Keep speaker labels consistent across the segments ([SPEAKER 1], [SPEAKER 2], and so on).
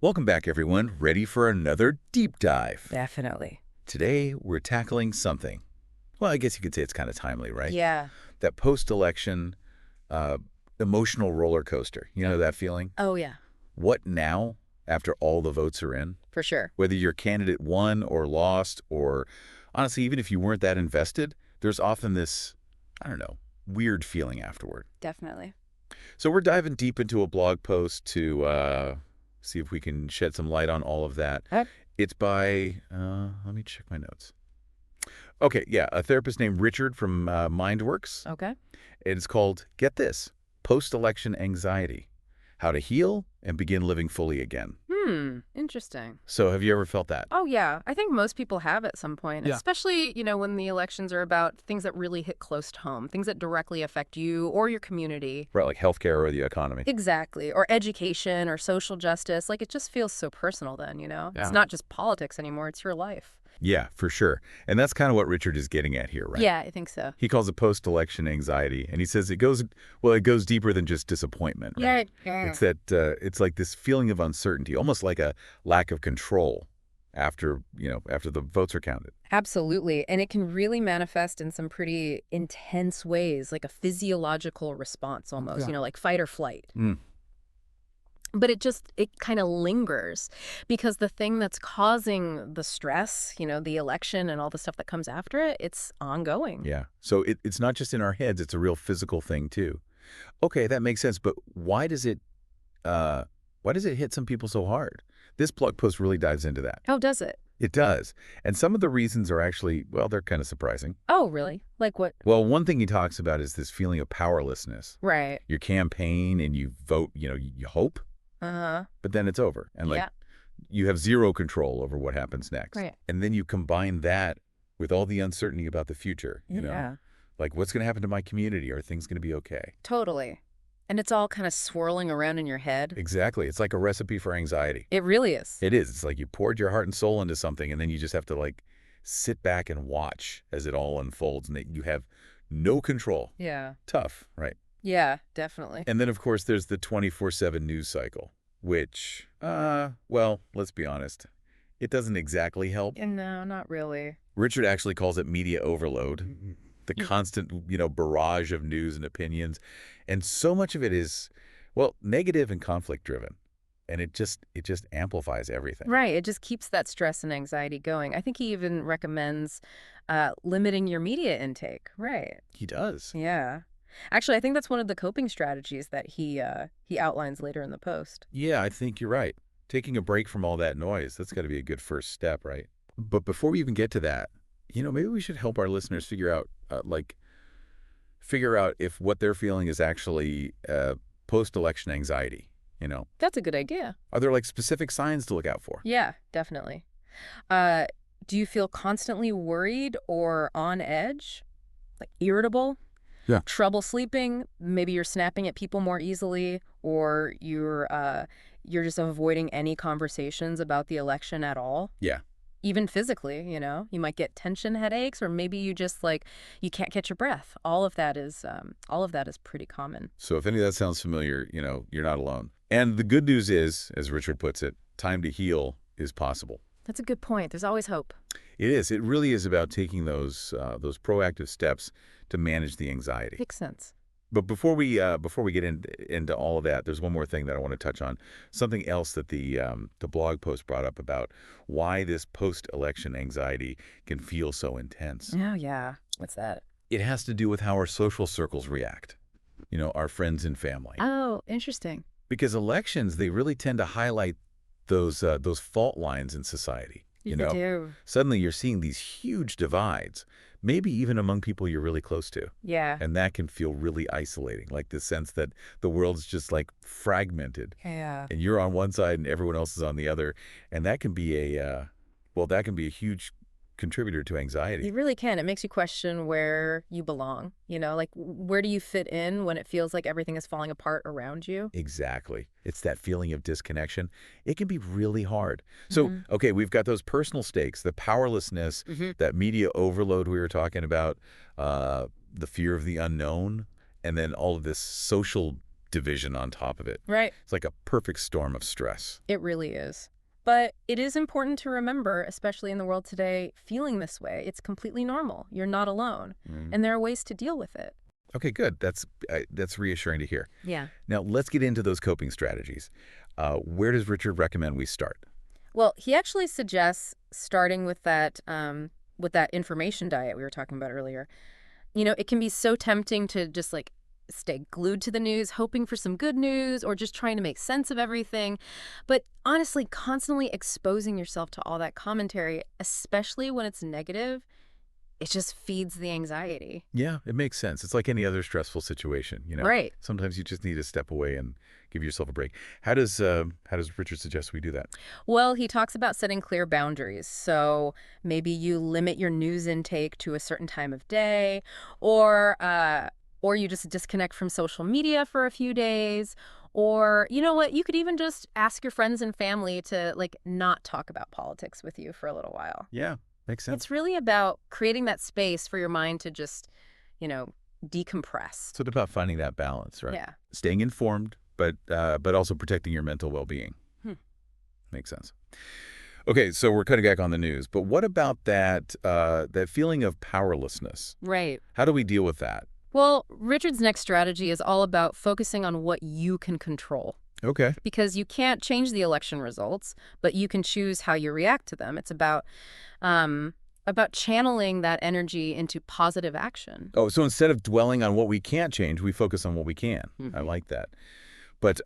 [SPEAKER 1] Welcome back, everyone. Ready for another deep dive.
[SPEAKER 2] Definitely.
[SPEAKER 1] Today, we're tackling something. Well, I guess you could say it's kind of timely, right?
[SPEAKER 2] Yeah.
[SPEAKER 1] That post-election uh, emotional roller coaster. You know that feeling?
[SPEAKER 2] Oh, yeah,
[SPEAKER 1] What now, after all the votes are in?
[SPEAKER 2] for sure.
[SPEAKER 1] Whether your candidate won or lost, or honestly, even if you weren't that invested, there's often this, I don't know, weird feeling afterward.
[SPEAKER 2] Definitely.
[SPEAKER 1] So we're diving deep into a blog post to see if we can shed some light on all of that. It's by, let me check my notes. Okay, yeah, a therapist named Richard from Mynd.works.
[SPEAKER 2] Okay.
[SPEAKER 1] It's called, get this, Post-Election Anxiety, How to Heal and Begin Living Fully Again.
[SPEAKER 2] Interesting.
[SPEAKER 1] So have you ever felt that?
[SPEAKER 2] Oh, yeah. I think most people have at some point,
[SPEAKER 1] Yeah.
[SPEAKER 2] especially, when the elections are about things that really hit close to home, things that directly affect you or your community.
[SPEAKER 1] Right, like healthcare or the economy.
[SPEAKER 2] Exactly. Or education or social justice. Like, it just feels so personal then,
[SPEAKER 1] Yeah.
[SPEAKER 2] It's not just politics anymore. It's your life.
[SPEAKER 1] Yeah, for sure. And that's kind of what Richard is getting at here, right?
[SPEAKER 2] Yeah, I think so.
[SPEAKER 1] He calls it post-election anxiety, and he says it goes deeper than just disappointment, right? It's that it's like this feeling of uncertainty, almost like a lack of control after the votes are counted.
[SPEAKER 2] Absolutely. And it can really manifest in some pretty intense ways, like a physiological response almost,
[SPEAKER 1] Yeah.
[SPEAKER 2] like fight or flight.
[SPEAKER 1] Mm.
[SPEAKER 2] But it kind of lingers because the thing that's causing the stress, the election and all the stuff that comes after it, it's ongoing.
[SPEAKER 1] Yeah. So it's not just in our heads, it's a real physical thing too. Okay, that makes sense, but why does it hit some people so hard? This blog post really dives into that.
[SPEAKER 2] How does it?
[SPEAKER 1] It does. And some of the reasons are actually, well, they're kind of surprising.
[SPEAKER 2] Oh, really? Like what?
[SPEAKER 1] Well, one thing he talks about is this feeling of powerlessness.
[SPEAKER 2] Right.
[SPEAKER 1] You campaign and you vote, you hope,
[SPEAKER 2] Uh-huh.
[SPEAKER 1] but then it's over. And
[SPEAKER 2] Yeah.
[SPEAKER 1] you have zero control over what happens next.
[SPEAKER 2] Right.
[SPEAKER 1] And then you combine that with all the uncertainty about the future,
[SPEAKER 2] Yeah.
[SPEAKER 1] Like what's going to happen to my community? Are things going to be okay?
[SPEAKER 2] Totally. And it's all kind of swirling around in your head.
[SPEAKER 1] Exactly. It's like a recipe for anxiety.
[SPEAKER 2] It really is.
[SPEAKER 1] It is. It's like you poured your heart and soul into something, and then you just have to sit back and watch as it all unfolds, and that you have no control.
[SPEAKER 2] Yeah.
[SPEAKER 1] Tough, right?
[SPEAKER 2] Yeah, definitely.
[SPEAKER 1] And then, of course, there's the 24/7 news cycle, which, well, let's be honest, it doesn't exactly help.
[SPEAKER 2] No, not really.
[SPEAKER 1] Richard actually calls it media overload, the constant, barrage of news and opinions. And so much of it is, well, negative and conflict driven. And it just amplifies everything.
[SPEAKER 2] Right. It just keeps that stress and anxiety going. I think he even recommends limiting your media intake. Right.
[SPEAKER 1] He does.
[SPEAKER 2] Yeah. Actually, I think that's one of the coping strategies that he outlines later in the post.
[SPEAKER 1] Yeah, I think you're right. Taking a break from all that noise, that's got to be a good first step, right? But before we even get to that, maybe we should help our listeners figure out if what they're feeling is actually post-election anxiety,
[SPEAKER 2] That's a good idea.
[SPEAKER 1] Are there specific signs to look out for?
[SPEAKER 2] Yeah, definitely. Do you feel constantly worried or on edge? Like irritable?
[SPEAKER 1] Yeah.
[SPEAKER 2] Trouble sleeping? Maybe you're snapping at people more easily, or you're just avoiding any conversations about the election at all.
[SPEAKER 1] Yeah.
[SPEAKER 2] Even physically, you might get tension headaches, or maybe you just you can't catch your breath. All of that is pretty common.
[SPEAKER 1] So if any of that sounds familiar, you're not alone. And the good news is, as Richard puts it, time to heal is possible.
[SPEAKER 2] That's a good point. There's always hope.
[SPEAKER 1] It is. It really is about taking those proactive steps to manage the anxiety.
[SPEAKER 2] Makes sense.
[SPEAKER 1] But before we get into all of that, there's one more thing that I want to touch on. Something else that the blog post brought up about why this post-election anxiety can feel so intense.
[SPEAKER 2] Oh, yeah. What's that?
[SPEAKER 1] It has to do with how our social circles react. Our friends and family.
[SPEAKER 2] Oh, interesting.
[SPEAKER 1] Because elections, they really tend to highlight those fault lines in society.
[SPEAKER 2] They do.
[SPEAKER 1] Suddenly you're seeing these huge divides, maybe even among people you're really close to.
[SPEAKER 2] Yeah.
[SPEAKER 1] And that can feel really isolating, like the sense that the world's just fragmented.
[SPEAKER 2] Yeah.
[SPEAKER 1] And you're on one side and everyone else is on the other. And that can be a huge contributor to anxiety.
[SPEAKER 2] It really can. It makes you question where you belong. Where do you fit in when it feels like everything is falling apart around you?
[SPEAKER 1] Exactly. It's that feeling of disconnection. It can be really hard. So, okay, we've got those personal stakes, the powerlessness, that media overload we were talking about, the fear of the unknown, and then all of this social division on top of it.
[SPEAKER 2] Right.
[SPEAKER 1] It's like a perfect storm of stress.
[SPEAKER 2] It really is. But it is important to remember, especially in the world today, feeling this way. It's completely normal. You're not alone.
[SPEAKER 1] Mm.
[SPEAKER 2] And there are ways to deal with it.
[SPEAKER 1] Okay, good. That's reassuring to hear.
[SPEAKER 2] Yeah.
[SPEAKER 1] Now, let's get into those coping strategies. Where does Richard recommend we start?
[SPEAKER 2] Well, he actually suggests starting with that information diet we were talking about earlier. It can be so tempting to just like stay glued to the news, hoping for some good news or just trying to make sense of everything. But honestly, constantly exposing yourself to all that commentary, especially when it's negative, it just feeds the anxiety.
[SPEAKER 1] Yeah, it makes sense. It's like any other stressful situation,
[SPEAKER 2] Right.
[SPEAKER 1] Sometimes you just need to step away and give yourself a break. How does Richard suggest we do that?
[SPEAKER 2] Well, he talks about setting clear boundaries. So maybe you limit your news intake to a certain time of day, or you just disconnect from social media for a few days. Or, you know what, you could even just ask your friends and family to like not talk about politics with you for a little while.
[SPEAKER 1] Yeah, makes sense.
[SPEAKER 2] It's really about creating that space for your mind to just, decompress.
[SPEAKER 1] So it's about finding that balance, right?
[SPEAKER 2] Yeah.
[SPEAKER 1] Staying informed, but also protecting your mental well-being. Makes sense. Okay, so we're cutting back on the news, but what about that feeling of powerlessness?
[SPEAKER 2] Right.
[SPEAKER 1] How do we deal with that?
[SPEAKER 2] Well, Richard's next strategy is all about focusing on what you can control.
[SPEAKER 1] Okay.
[SPEAKER 2] Because you can't change the election results, but you can choose how you react to them. It's about channeling that energy into positive action.
[SPEAKER 1] Oh, so instead of dwelling on what we can't change, we focus on what we can. I like that. But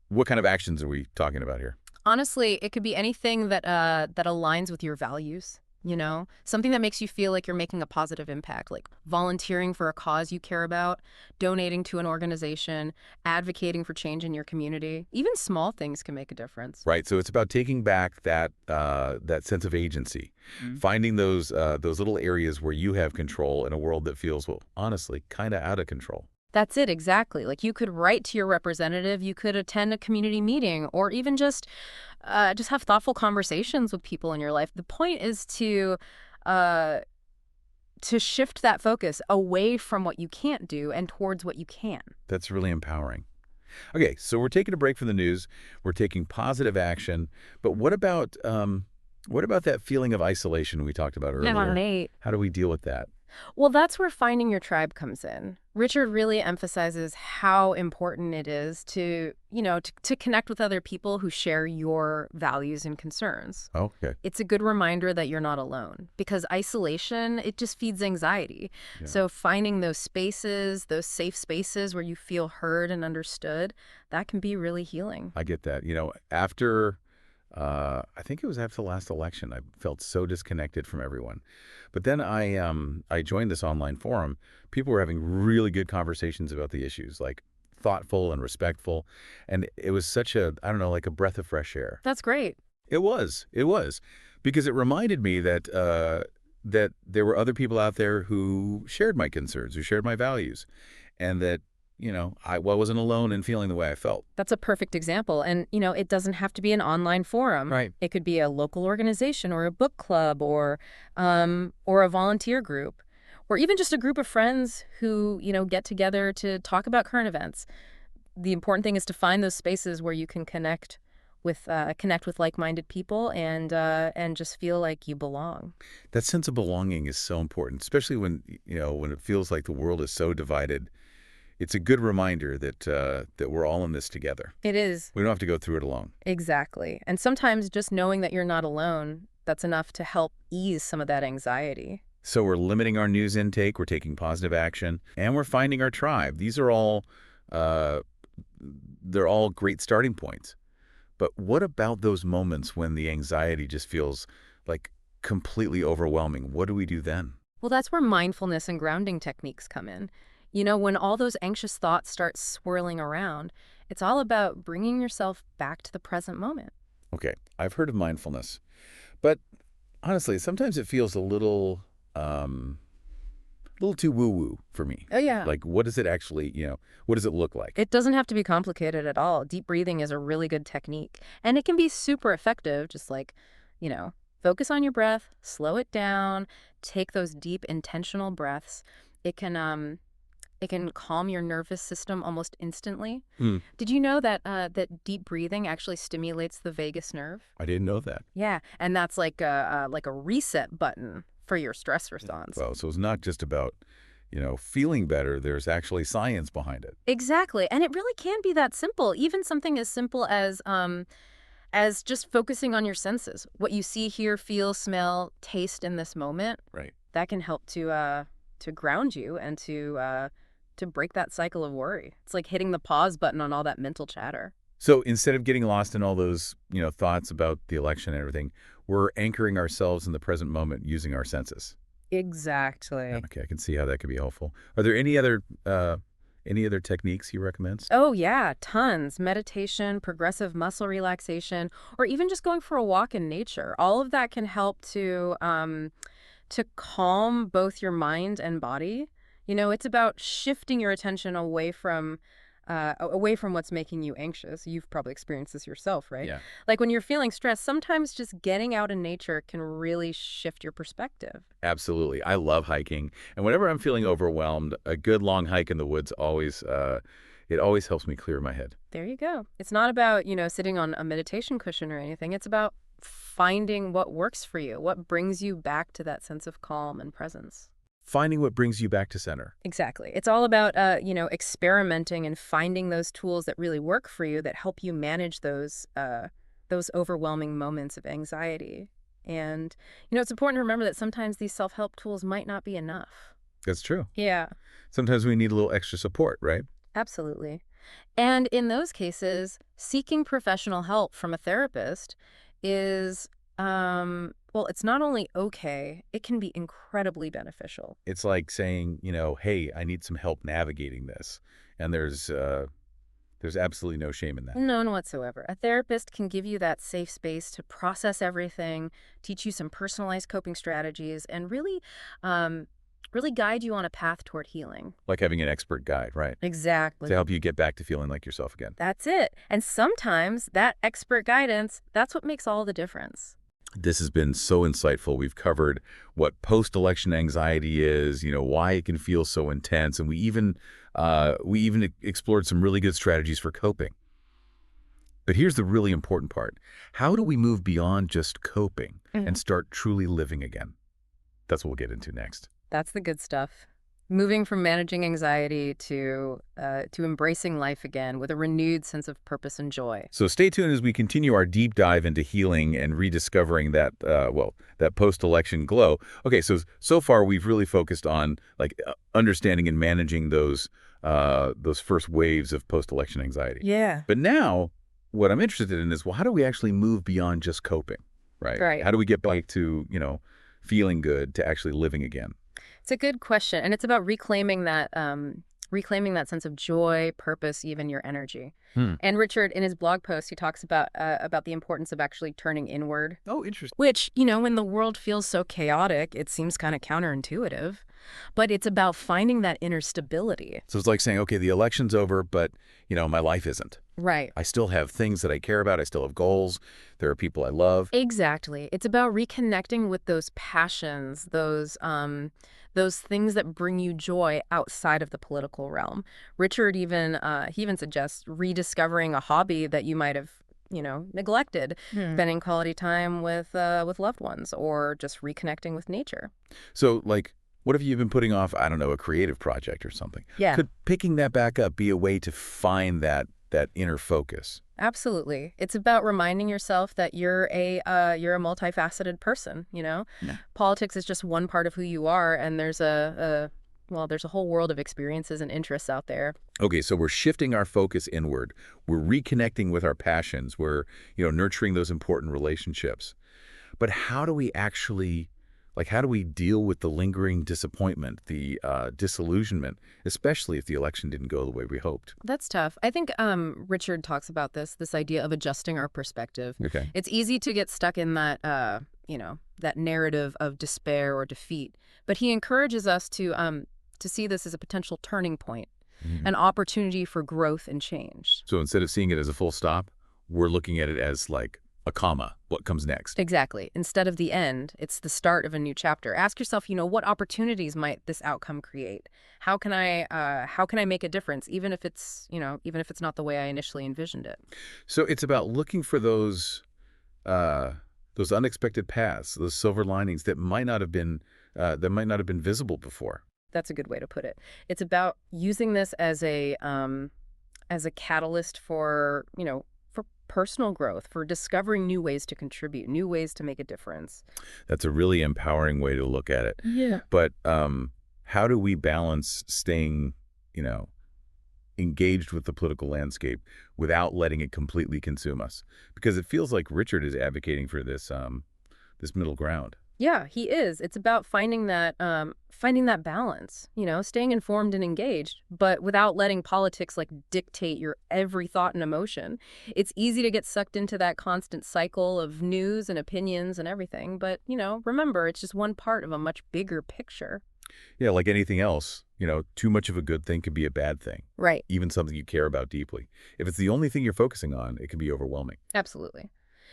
[SPEAKER 1] what kind of actions are we talking about here?
[SPEAKER 2] Honestly, it could be anything that aligns with your values. Something that makes you feel like you're making a positive impact, like volunteering for a cause you care about, donating to an organization, advocating for change in your community. Even small things can make a difference.
[SPEAKER 1] Right. So it's about taking back that sense of agency, finding those little areas where you have control in a world that feels, well, honestly, kind of out of control.
[SPEAKER 2] That's it, exactly. Like you could write to your representative, you could attend a community meeting, or even just have thoughtful conversations with people in your life. The point is uh, to shift that focus away from what you can't do and towards what you can.
[SPEAKER 1] That's really empowering. Okay, so we're taking a break from the news. We're taking positive action. But what about that feeling of isolation we talked about earlier? How do we deal with that?
[SPEAKER 2] Well, that's where finding your tribe comes in. Richard really emphasizes how important it is to connect with other people who share your values and concerns.
[SPEAKER 1] Okay.
[SPEAKER 2] It's a good reminder that you're not alone because isolation, it just feeds anxiety.
[SPEAKER 1] Yeah.
[SPEAKER 2] So finding those spaces, those safe spaces where you feel heard and understood, that can be really healing.
[SPEAKER 1] I get that. After I think it was after the last election, I felt so disconnected from everyone. But then I joined this online forum. People were having really good conversations about the issues, like thoughtful and respectful. And it was such like a breath of fresh air.
[SPEAKER 2] That's great.
[SPEAKER 1] It was. Because it reminded me that there were other people out there who shared my concerns, who shared my values, and that I wasn't alone in feeling the way I felt.
[SPEAKER 2] That's a perfect example. And, it doesn't have to be an online forum.
[SPEAKER 1] Right.
[SPEAKER 2] It could be a local organization or a book club or a volunteer group or even just a group of friends who, get together to talk about current events. The important thing is to find those spaces where you can connect with like-minded people and just feel like you belong.
[SPEAKER 1] That sense of belonging is so important, especially when it feels like the world is so divided. It's a good reminder that we're all in this together.
[SPEAKER 2] It is.
[SPEAKER 1] We don't have to go through it alone.
[SPEAKER 2] Exactly. And sometimes just knowing that you're not alone, that's enough to help ease some of that anxiety.
[SPEAKER 1] So we're limiting our news intake, we're taking positive action, and we're finding our tribe. These are all they're all great starting points. But what about those moments when the anxiety just feels like completely overwhelming? What do we do then?
[SPEAKER 2] Well, that's where mindfulness and grounding techniques come in. When all those anxious thoughts start swirling around, it's all about bringing yourself back to the present moment.
[SPEAKER 1] Okay, I've heard of mindfulness, but honestly, sometimes it feels a little too woo-woo for me.
[SPEAKER 2] Oh, yeah.
[SPEAKER 1] Like, what does it actually, what does it look like?
[SPEAKER 2] It doesn't have to be complicated at all. Deep breathing is a really good technique, and it can be super effective, just like, focus on your breath, slow it down, take those deep, intentional breaths. It can It can calm your nervous system almost instantly.
[SPEAKER 1] Hmm.
[SPEAKER 2] Did you know that that deep breathing actually stimulates the vagus nerve?
[SPEAKER 1] I didn't know that.
[SPEAKER 2] Yeah, and that's like a reset button for your stress response.
[SPEAKER 1] Well, so it's not just about, feeling better. There's actually science behind it.
[SPEAKER 2] Exactly, and it really can be that simple. Even something as simple as just focusing on your senses, what you see, hear, feel, smell, taste in this moment,
[SPEAKER 1] Right.
[SPEAKER 2] that can help to ground you and to break that cycle of worry. It's like hitting the pause button on all that mental chatter.
[SPEAKER 1] So instead of getting lost in all those, thoughts about the election and everything, we're anchoring ourselves in the present moment using our senses. Yeah,
[SPEAKER 2] Exactly.
[SPEAKER 1] okay, I can see how that could be helpful. Are there any other techniques you recommend?
[SPEAKER 2] Oh, yeah, tons. Meditation, progressive muscle relaxation, or even just going for a walk in nature. All of that can help to calm both your mind and body. It's about shifting your attention away from what's making you anxious. You've probably experienced this yourself, right?
[SPEAKER 1] Yeah.
[SPEAKER 2] Like when you're feeling stressed, sometimes just getting out in nature can really shift your perspective.
[SPEAKER 1] Absolutely. I love hiking. And whenever I'm feeling overwhelmed, a good long hike in the woods it always helps me clear my head.
[SPEAKER 2] There you go. It's not about, sitting on a meditation cushion or anything. It's about finding what works for you, what brings you back to that sense of calm and presence.
[SPEAKER 1] Finding what brings you back to center.
[SPEAKER 2] Exactly. It's all about, experimenting and finding those tools that really work for you that help you manage those overwhelming moments of anxiety. And, it's important to remember that sometimes these self-help tools might not be enough.
[SPEAKER 1] That's true.
[SPEAKER 2] Yeah,
[SPEAKER 1] Sometimes we need a little extra support, right?
[SPEAKER 2] absolutely. And in those cases, seeking professional help from a therapist is, well, it's not only okay, it can be incredibly beneficial.
[SPEAKER 1] It's like saying, hey, I need some help navigating this. And there's absolutely no shame in that.
[SPEAKER 2] None whatsoever. A therapist can give you that safe space to process everything, teach you some personalized coping strategies, and really guide you on a path toward healing.
[SPEAKER 1] Like having an expert guide, right?
[SPEAKER 2] Exactly.
[SPEAKER 1] To help you get back to feeling like yourself again.
[SPEAKER 2] That's it. And sometimes that expert guidance, that's what makes all the difference.
[SPEAKER 1] This has been so insightful. We've covered what post-election anxiety is, why it can feel so intense, and we even explored some really good strategies for coping. But here's the really important part. How do we move beyond just coping and start truly living again? That's what we'll get into next.
[SPEAKER 2] That's the good stuff. Moving from managing anxiety to embracing life again with a renewed sense of purpose and joy.
[SPEAKER 1] So stay tuned as we continue our deep dive into healing and rediscovering that post-election glow. Okay, so far we've really focused on understanding and managing those first waves of post-election anxiety.
[SPEAKER 2] Yeah.
[SPEAKER 1] But now, what I'm interested in is, well, how do we actually move beyond just coping, right?
[SPEAKER 2] Right.
[SPEAKER 1] How do we get back to, feeling good to actually living again?
[SPEAKER 2] It's a good question, and it's about reclaiming that sense of joy, purpose, even your energy. And Richard, in his blog post, he talks about the importance of actually turning inward.
[SPEAKER 1] Oh, interesting.
[SPEAKER 2] Which, when the world feels so chaotic, it seems kind of counterintuitive. But it's about finding that inner stability.
[SPEAKER 1] So it's like saying, okay, the election's over, but, my life isn't.
[SPEAKER 2] Right.
[SPEAKER 1] I still have things that I care about. I still have goals. There are people I love.
[SPEAKER 2] Exactly. It's about reconnecting with those passions, those things that bring you joy outside of the political realm. Richard he even suggests rediscovering a hobby that you might have neglected, spending quality time with loved ones, or just reconnecting with nature.
[SPEAKER 1] So, what if you've been putting off, I don't know, a creative project or something?
[SPEAKER 2] Yeah.
[SPEAKER 1] Could picking that back up be a way to find that inner focus?
[SPEAKER 2] Absolutely. It's about reminding yourself that you're a multifaceted person,
[SPEAKER 1] Yeah.
[SPEAKER 2] Politics is just one part of who you are, and there's a whole world of experiences and interests out there.
[SPEAKER 1] Okay, so we're shifting our focus inward. We're reconnecting with our passions. We're, nurturing those important relationships. But how do we actually, how do we deal with the lingering disappointment, the disillusionment, especially if the election didn't go the way we hoped?
[SPEAKER 2] That's tough. I think Richard talks about this idea of adjusting our perspective.
[SPEAKER 1] Okay.
[SPEAKER 2] It's easy to get stuck in that, that narrative of despair or defeat. But he encourages us to see this as a potential turning point, an opportunity for growth and change.
[SPEAKER 1] So instead of seeing it as a full stop, we're looking at it as a comma. What comes next?
[SPEAKER 2] Exactly. Instead of the end, it's the start of a new chapter. Ask yourself, what opportunities might this outcome create? How can I make a difference, even if it's not the way I initially envisioned it?
[SPEAKER 1] So it's about looking for those unexpected paths, those silver linings that might not have been visible before.
[SPEAKER 2] That's a good way to put it. It's about using this as a catalyst for personal growth, for discovering new ways to contribute, new ways to make a difference.
[SPEAKER 1] That's a really empowering way to look at it.
[SPEAKER 2] Yeah.
[SPEAKER 1] But how do we balance staying, you know, engaged with the political landscape without letting it completely consume us? Because it feels like Richard is advocating for this middle ground.
[SPEAKER 2] Yeah, he is. It's about finding that balance, staying informed and engaged, but without letting politics like dictate your every thought and emotion. It's easy to get sucked into that constant cycle of news and opinions and everything, but, remember, it's just one part of a much bigger picture.
[SPEAKER 1] Yeah, like anything else, too much of a good thing could be a bad thing,
[SPEAKER 2] Right.
[SPEAKER 1] even something you care about deeply. If it's the only thing you're focusing on, it can be overwhelming.
[SPEAKER 2] Absolutely.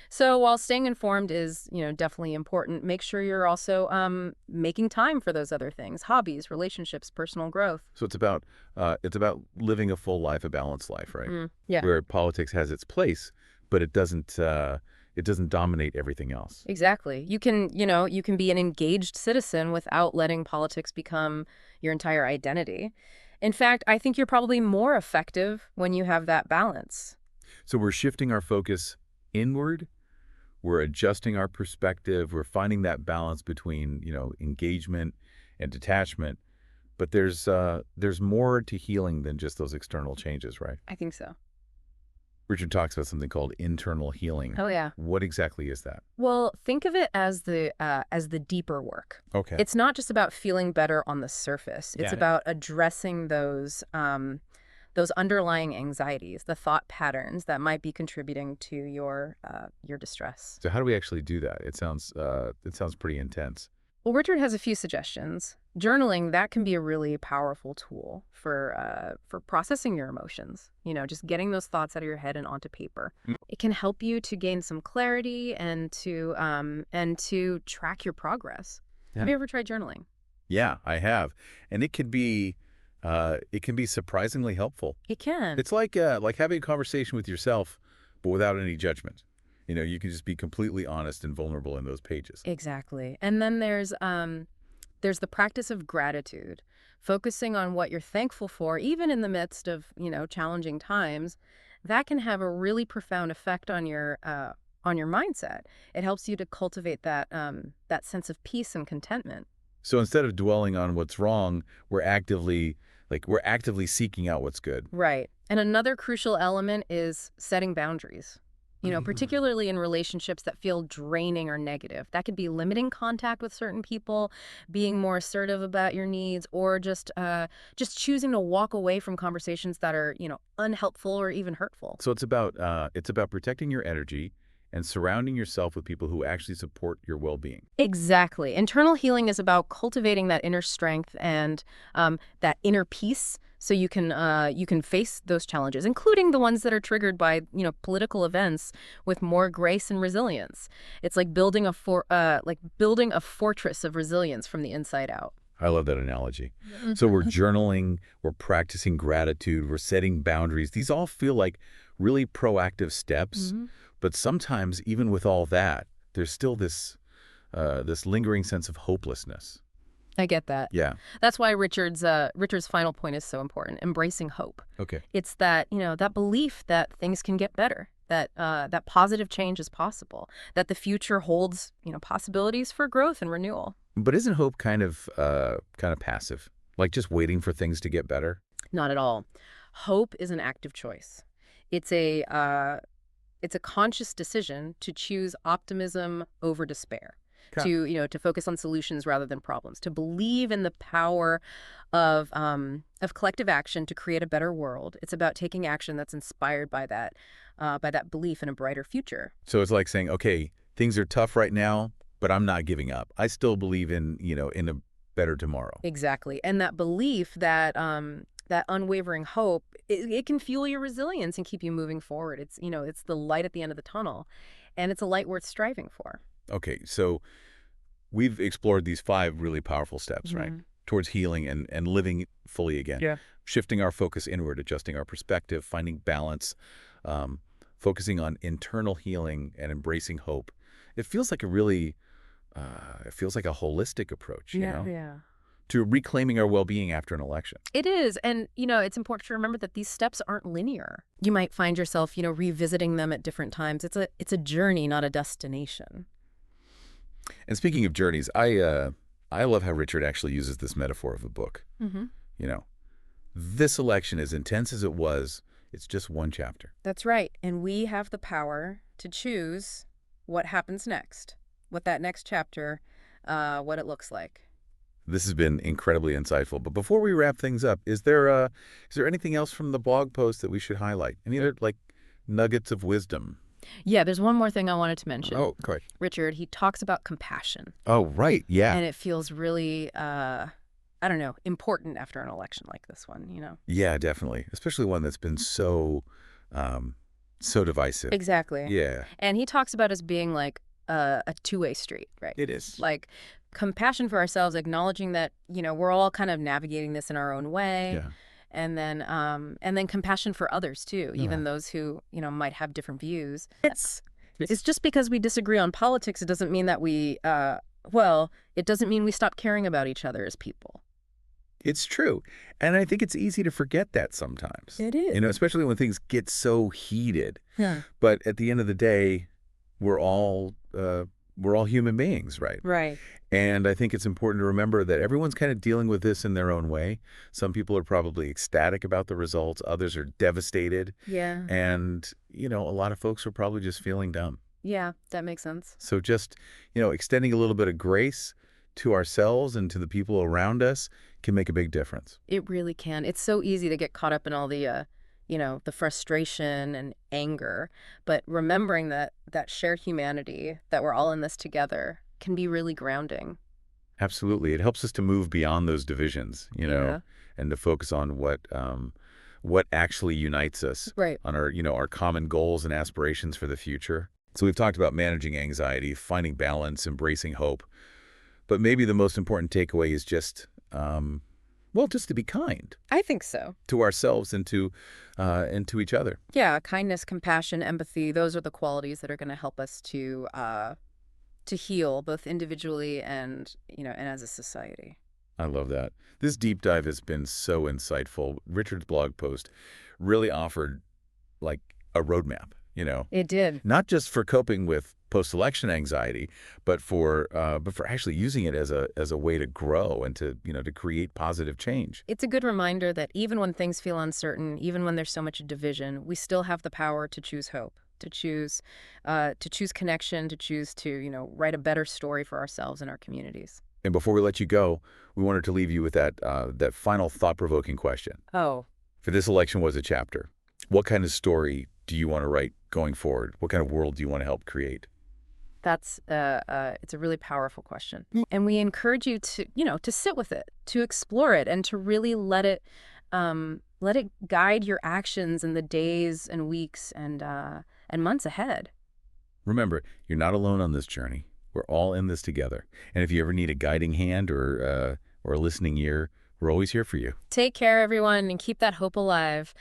[SPEAKER 2] So while staying informed is, definitely important, make sure you're also making time for those other things, hobbies, relationships, personal growth.
[SPEAKER 1] So it's about living a full life, a balanced life, right?
[SPEAKER 2] Yeah,
[SPEAKER 1] Where politics has its place, but it doesn't dominate everything else.
[SPEAKER 2] exactly. You can be an engaged citizen without letting politics become your entire identity. In fact, I think you're probably more effective when you have that balance.
[SPEAKER 1] So we're shifting our focus inward. We're adjusting our perspective. We're finding that balance between, engagement and detachment. But there's more to healing than just those external changes, right?
[SPEAKER 2] I think so.
[SPEAKER 1] Richard talks about something called internal healing.
[SPEAKER 2] Oh, yeah.
[SPEAKER 1] What exactly is that?
[SPEAKER 2] Well, think of it as the deeper work.
[SPEAKER 1] Okay.
[SPEAKER 2] It's not just about feeling better on the surface. It's
[SPEAKER 1] Got it.
[SPEAKER 2] about addressing those underlying anxieties, the thought patterns that might be contributing to your distress.
[SPEAKER 1] So how do we actually do that? It sounds pretty intense.
[SPEAKER 2] Well, Richard has a few suggestions. Journaling, that can be a really powerful tool for processing your emotions. Just getting those thoughts out of your head and onto paper.
[SPEAKER 1] Mm.
[SPEAKER 2] It can help you to gain some clarity and to track your progress.
[SPEAKER 1] Yeah.
[SPEAKER 2] Have you ever tried journaling?
[SPEAKER 1] Yeah, I have, and it can be surprisingly helpful.
[SPEAKER 2] It can.
[SPEAKER 1] It's like having a conversation with yourself, but without any judgment. You can just be completely honest and vulnerable in those pages.
[SPEAKER 2] Exactly. And then there's the practice of gratitude, focusing on what you're thankful for, even in the midst of, challenging times. That can have a really profound effect on your mindset. It helps you to cultivate that sense of peace and contentment.
[SPEAKER 1] So instead of dwelling on what's wrong, we're actively seeking out what's good.
[SPEAKER 2] Right. And another crucial element is setting boundaries. Particularly in relationships that feel draining or negative. That could be limiting contact with certain people, being more assertive about your needs, or just choosing to walk away from conversations that are, unhelpful or even hurtful.
[SPEAKER 1] So it's about protecting your energy and surrounding yourself with people who actually support your well-being.
[SPEAKER 2] Exactly. Internal healing is about cultivating that inner strength and that inner peace, so you can face those challenges, including the ones that are triggered by political events, with more grace and resilience. It's like building a fortress of resilience from the inside out.
[SPEAKER 1] I love that analogy. So we're journaling, we're practicing gratitude, we're setting boundaries. These all feel like really proactive steps,
[SPEAKER 2] Mhm.
[SPEAKER 1] but sometimes even with all that, there's still this lingering sense of hopelessness.
[SPEAKER 2] I get that.
[SPEAKER 1] Yeah.
[SPEAKER 2] That's why Richard's final point is so important: embracing hope.
[SPEAKER 1] Okay.
[SPEAKER 2] It's that belief that things can get better, that positive change is possible, that the future holds possibilities for growth and renewal.
[SPEAKER 1] But isn't hope kind of passive? Like just waiting for things to get better?
[SPEAKER 2] Not at all. Hope is an active choice. It's a conscious decision to choose optimism over despair.
[SPEAKER 1] Okay.
[SPEAKER 2] To focus on solutions rather than problems, to believe in the power of collective action to create a better world. It's about taking action that's inspired by that belief in a brighter future.
[SPEAKER 1] So it's like saying, okay, things are tough right now, but I'm not giving up. I still believe in a better tomorrow.
[SPEAKER 2] Exactly. And that belief, that unwavering hope, it can fuel your resilience and keep you moving forward. It's the light at the end of the tunnel. and it's a light worth striving for.
[SPEAKER 1] Okay, so we've explored these 5 really powerful steps, right?
[SPEAKER 2] Hmm.
[SPEAKER 1] Towards healing and living fully again.
[SPEAKER 2] Yeah.
[SPEAKER 1] Shifting our focus inward, adjusting our perspective, finding balance, um, focusing on internal healing and embracing hope. It feels like a really, it feels like a holistic approach,
[SPEAKER 2] Yeah.
[SPEAKER 1] to reclaiming our well-being after an election.
[SPEAKER 2] It is. And, it's important to remember that these steps aren't linear. You might find yourself, revisiting them at different times. It's a journey, not a destination.
[SPEAKER 1] And speaking of journeys, I love how Richard actually uses this metaphor of a book.
[SPEAKER 2] Hmm.
[SPEAKER 1] You know, this election, as intense as it was, it's just one chapter.
[SPEAKER 2] That's right. And we have the power to choose what happens next, what that next chapter, what it looks like.
[SPEAKER 1] This has been incredibly insightful. But before we wrap things up, is there anything else from the blog post that we should highlight? Any other nuggets of wisdom?
[SPEAKER 2] Yeah, there's one more thing I wanted to mention.
[SPEAKER 1] Oh, go ahead.
[SPEAKER 2] Richard, he talks about compassion.
[SPEAKER 1] Oh, right. Yeah.
[SPEAKER 2] And it feels really, I don't know, important after an election like this one.
[SPEAKER 1] Yeah, definitely. Especially one that's been so divisive.
[SPEAKER 2] Exactly.
[SPEAKER 1] Yeah.
[SPEAKER 2] And he talks about us being like a two-way street, right?
[SPEAKER 1] It is.
[SPEAKER 2] Like compassion for ourselves, acknowledging that, we're all kind of navigating this in our own way.
[SPEAKER 1] Yeah.
[SPEAKER 2] And then compassion for others too, even those who, might have different views. It's just because we disagree on politics, it doesn't mean that it doesn't mean we stop caring about each other as people.
[SPEAKER 1] It's true. And I think it's easy to forget that sometimes.
[SPEAKER 2] It is.
[SPEAKER 1] Especially when things get so heated.
[SPEAKER 2] Yeah.
[SPEAKER 1] But at the end of the day, we're all human beings, right?
[SPEAKER 2] Right.
[SPEAKER 1] And I think it's important to remember that everyone's kind of dealing with this in their own way. Some people are probably ecstatic about the results. Others are devastated.
[SPEAKER 2] Yeah.
[SPEAKER 1] And, a lot of folks are probably just feeling dumb.
[SPEAKER 2] Yeah, that makes sense.
[SPEAKER 1] So just, extending a little bit of grace to ourselves and to the people around us can make a big difference.
[SPEAKER 2] It really can. It's so easy to get caught up in all the the frustration and anger. But remembering that shared humanity, that we're all in this together, can be really grounding.
[SPEAKER 1] Absolutely. It helps us to move beyond those divisions,
[SPEAKER 2] Yeah.
[SPEAKER 1] and to focus on what actually unites us
[SPEAKER 2] Right.
[SPEAKER 1] on our common goals and aspirations for the future. So we've talked about managing anxiety, finding balance, embracing hope. But maybe the most important takeaway is just to be kind
[SPEAKER 2] I think so.
[SPEAKER 1] to ourselves and to each other.
[SPEAKER 2] Yeah, kindness, compassion, empathy, those are the qualities that are going to help us to heal both individually and as a society.
[SPEAKER 1] I love that. This deep dive has been so insightful. Richard's blog post really offered like a roadmap,
[SPEAKER 2] It did.
[SPEAKER 1] not just for coping with post-election anxiety, but for actually using it as a way to grow and to create positive change.
[SPEAKER 2] It's a good reminder that even when things feel uncertain, even when there's so much division, we still have the power to choose hope, to choose connection, to choose to write a better story for ourselves and our communities.
[SPEAKER 1] And before we let you go, we wanted to leave you with that final thought-provoking question.
[SPEAKER 2] Oh,
[SPEAKER 1] For this election was a chapter. What kind of story do you want to write going forward? What kind of world do you want to help create?
[SPEAKER 2] that's it's a really powerful question. And we encourage you to sit with it, to explore it, and to really let it guide your actions in the days and weeks and months ahead.
[SPEAKER 1] Remember, you're not alone on this journey. We're all in this together. And if you ever need a guiding hand or a listening ear, we're always here for you.
[SPEAKER 2] Take care, everyone, and keep that hope alive.